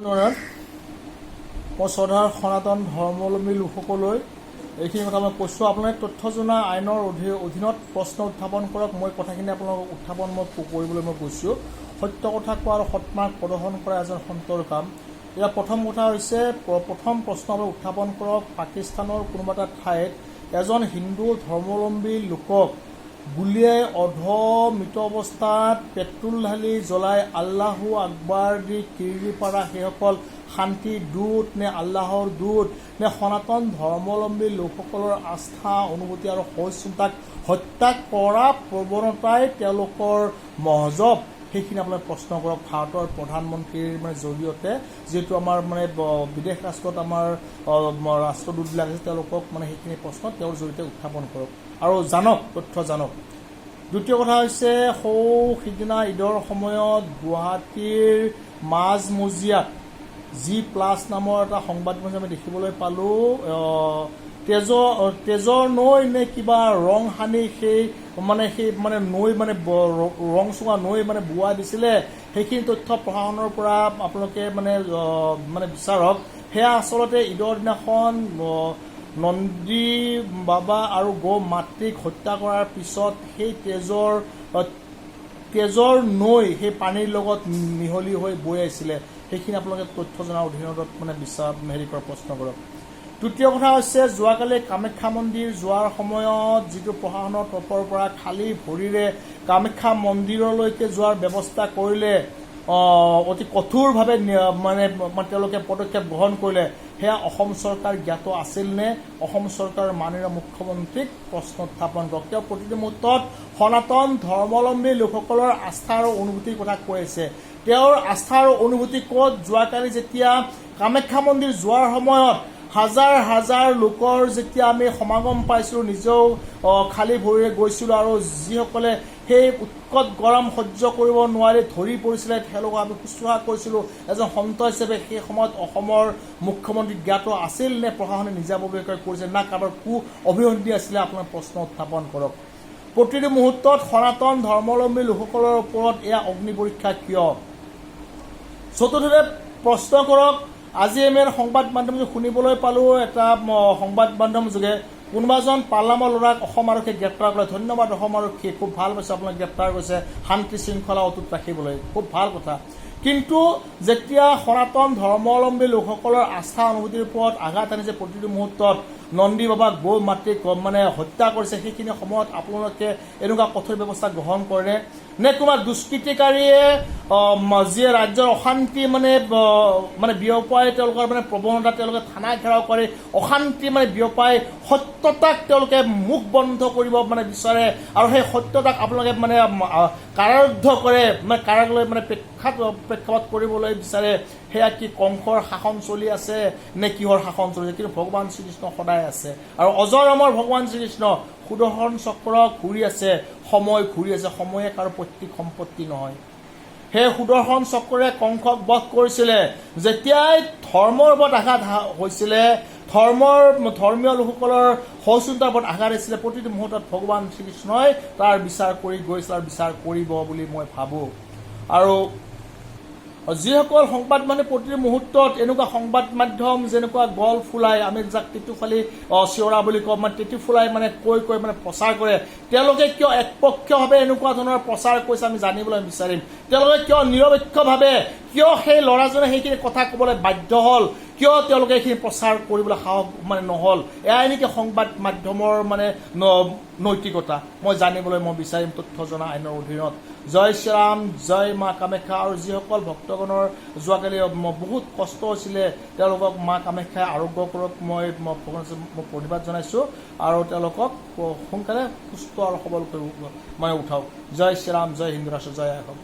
মই শ্ৰদ্ধাৰ সনাতন ধৰ্মাৱলম্বী লোকসকললৈ এইখিনি কথা মই কৈছোঁ। আপোনালোকে তথ্য জনা আইনৰ অধীনত প্ৰশ্ন উত্থাপন কৰক। মই কথাখিনি আপোনালোকক উত্থাপন কৰিবলৈ গৈছোঁ। সত্য কথা কোৱা আৰু সৎমাৰ্গ প্ৰদৰ্শন কৰা এজন সন্তৰ কাম। ইয়াৰ প্ৰথম কথা হৈছে, প্ৰথম প্ৰশ্ন উত্থাপন কৰক। পাকিস্তানৰ কোনোবা এটা ঠাইত এজন হিন্দু ধৰ্মাৱলম্বী লোকক গুলীয়াই মৃত অৱস্থাত পেট্ৰল ঢালি জ্বলাই আল্লাহু আকবাৰ দি কিৰিলি পাৰা সেইসকল শান্তিৰ দূত নে আল্লাহৰ দূত নে সনাতন ধৰ্মাৱলম্বী লোকসকলৰ আস্থা অনুভূতি আৰু সহিষ্ণুতাক হত্যা কৰা প্ৰৱণতাই তেওঁলোকৰ মহজব, সেইখিনি আপোনালোকে প্ৰশ্ন কৰক। ভাৰতৰ প্ৰধানমন্ত্ৰীৰ জৰিয়তে যিহেতু আমাৰ বিদেশ ৰাষ্ট্ৰত আমাৰ ৰাষ্ট্ৰদূতবিলাক আছে, তেওঁলোকক সেইখিনি প্ৰশ্ন তেওঁৰ জৰিয়তে উত্থাপন কৰক আৰু জানক, তথ্য জানক। দ্বিতীয় কথা হৈছে, সিদিনা ঈদৰ সময়ত গুৱাহাটীৰ মাজমজিয়াত G+ নামৰ এটা সংবাদ আমি দেখিবলৈ পালোঁ। তেজৰ নৈ নে কিবা ৰং সানি সেই নৈ ৰং চোৱা নৈ বোৱাই দিছিলে। সেইখিনি তথ্য প্ৰশাসনৰ পৰা আপোনালোকে বিচাৰক। সেয়া আচলতে ঈদৰ দিনাখন নন্দী বাবা আৰু গৌ মাতৃক হত্যা কৰাৰ পিছত সেই তেজৰ নৈ সেই পানীৰ লগত মিহলি হৈ বৈ আহিছিলে। সেইখিনি আপোনালোকে তথ্য জনাৰ অধীনত কৰা প্ৰশ্ন কৰক। তৃতীয় কথা হৈছে, যোৱাকালি কামাখ্যা মন্দিৰ যোৱাৰ সময়ত যিটো প্ৰশাসনৰ তৰফৰ পৰা খালী ভৰিৰে কামাখ্যা মন্দিৰলৈকে যোৱাৰ ব্যৱস্থা কৰিলে, অতি কঠোৰভাৱে তেওঁলোকে পদক্ষেপ গ্ৰহণ কৰিলে, সেয়া অসম চৰকাৰ জ্ঞাত আছিল নে? অসম চৰকাৰৰ মাননীয় মুখ্যমন্ত্ৰীক প্ৰশ্ন উত্থাপন কৰক। তেওঁ প্ৰতিটো মুহূৰ্তত সনাতন ধৰ্মাৱলম্বী লোকসকলৰ আস্থা আৰু অনুভূতিৰ কথা কৈ আছে। তেওঁৰ আস্থা আৰু অনুভূতি ক'ত? যোৱাকালি যেতিয়া কামাখ্যা মন্দিৰ যোৱাৰ সময়ত হাজাৰ হাজাৰ লোকৰ যেতিয়া আমি সমাগম পাইছিলোঁ, নিজেও খালী ভৰিৰে গৈছিলোঁ আৰু যিসকলে সেই উৎকট গৰম সহ্য কৰিব নোৱাৰি ধৰি পৰিছিলে, তেওঁলোকক আমি শুশ্ৰূষা কৰিছিলোঁ। এজন সন্ত হিচাপে সেই সময়ত অসমৰ মুখ্যমন্ত্ৰী জ্ঞাত আছিল নে? প্ৰশাসনে নিজাববীয়াকৈ কৰিছে না কাৰোবাৰ অভিসন্ধি আছিলে? আপোনাৰ প্ৰশ্ন উত্থাপন কৰক। প্ৰতিটো মুহূৰ্তত সনাতন ধৰ্মাৱলম্বী লোকসকলৰ ওপৰত এয়া অগ্নি পৰীক্ষা কিয়? চতুৰ্থতে প্ৰশ্ন কৰক। আজি আমি সংবাদ মাধ্যম শুনিবলৈ পালোঁ, এটা সংবাদ মাধ্যম যোগে কোনোবা এজন পাৰ্লামৰ ল'ৰাক অসম আৰক্ষীয়ে গ্ৰেপ্তাৰ কৰিলে। ধন্যবাদ অসম আৰক্ষী, খুব ভাল পাইছে আপোনাক গ্ৰেপ্তাৰ কৰিছে শান্তি শৃংখলা অটুট ৰাখিবলৈ, খুব ভাল কথা। কিন্তু যেতিয়া সনাতন ধৰ্মাৱলম্বী লোকসকলৰ আস্থা অনুভূতিৰ ওপৰত আঘাত আনিছে, প্ৰতিটো মুহূৰ্তত নন্দী বাবাক গৌ মাতৃক হত্যা কৰিছে, সেইখিনি সময়ত আপোনালোকে এনেকুৱা কঠোৰ ব্যৱস্থা গ্ৰহণ কৰে নে? কোনোবা দুষ্কৃতিকাৰীয়ে যিয়ে ৰাজ্যৰ অশান্তি বিয়পাই তেওঁলোকৰ প্ৰৱণতা, তেওঁলোকে থানা ঘেৰাও কৰি অশান্তি বিয়পাই সত্যতাক তেওঁলোকে মুখ বন্ধ কৰিব বিচাৰে আৰু সেই সত্যতাক আপোনালোকে কাৰাৰুদ্ধ কৰে, কাৰাগাৰলৈ প্ৰেক্ষাপট কৰিবলৈ বিচাৰে। সেয়া কি কংসৰ শাসন চলি আছে নে কিহৰ শাসন চলি আছে? কিন্তু ভগৱান শ্ৰীকৃষ্ণ সদায় আছে আৰু অজৰ অমৰ ভগৱান শ্ৰীকৃষ্ণ সুদৰ্শন চক্ৰ ঘূৰি আছে, সময় ঘূৰি আছে। সময়ে কাৰো পৈতৃক সম্পত্তি নহয়। সেই সুদৰ্শন চক্ৰৰে কংসক বধ কৰিছিলে। যেতিয়াই ধৰ্মৰ ওপৰত আঘাত হৈছিলে, ধৰ্মীয় লোকসকলৰ সহিষ্ণুতাৰ ওপৰত আঘাত আহিছিলে, প্ৰতিটো মুহূৰ্তত ভগৱান শ্ৰীকৃষ্ণই তাৰ বিচাৰ কৰি গৈছিল আৰু বিচাৰ কৰিব বুলি মই ভাবোঁ। আৰু যিসকল সংবাদ প্ৰতিটো মুহূৰ্তত এনেকুৱা সংবাদ মাধ্যম যেনেকুৱা গল ফুলাই, আমি যাক টেটুফালি চিঞৰা বুলি কওঁ, টেটু ফুলাই কৈ প্ৰচাৰ কৰে, তেওঁলোকে কিয় একপক্ষীয়ভাৱে এনেকুৱা ধৰণৰ প্ৰচাৰ কৰিছে আমি জানিবলৈ বিচাৰিম। তেওঁলোকে কিয় নিৰপেক্ষভাৱে, কিয় সেই ল'ৰাজনে সেইখিনি কথা ক'বলৈ বাধ্য হ'ল, কিয় তেওঁলোকে এইখিনি প্ৰচাৰ কৰিবলৈ সাহস নহ'ল? এয়াই নেকি সংবাদ মাধ্যমৰ নৈতিকতা? মই জানিবলৈ বিচাৰিম তথ্য জনা আইনৰ অধীনত। জয় শ্ৰীৰাম, জয় মা কামাখ্যা। আৰু যিসকল ভক্তগণৰ যোৱাকালি বহুত কষ্ট হৈছিলে, তেওঁলোকক মা কামাখ্যাই আৰোগ্য কৰক, মই প্ৰণিপাত জনাইছোঁ আৰু তেওঁলোকক সোনকালে সুস্থ আৰু সবল কৰি উঠাওক। জয় শ্ৰীৰাম, জয় হিন্দু ৰাষ্ট্ৰ, জয় অসম।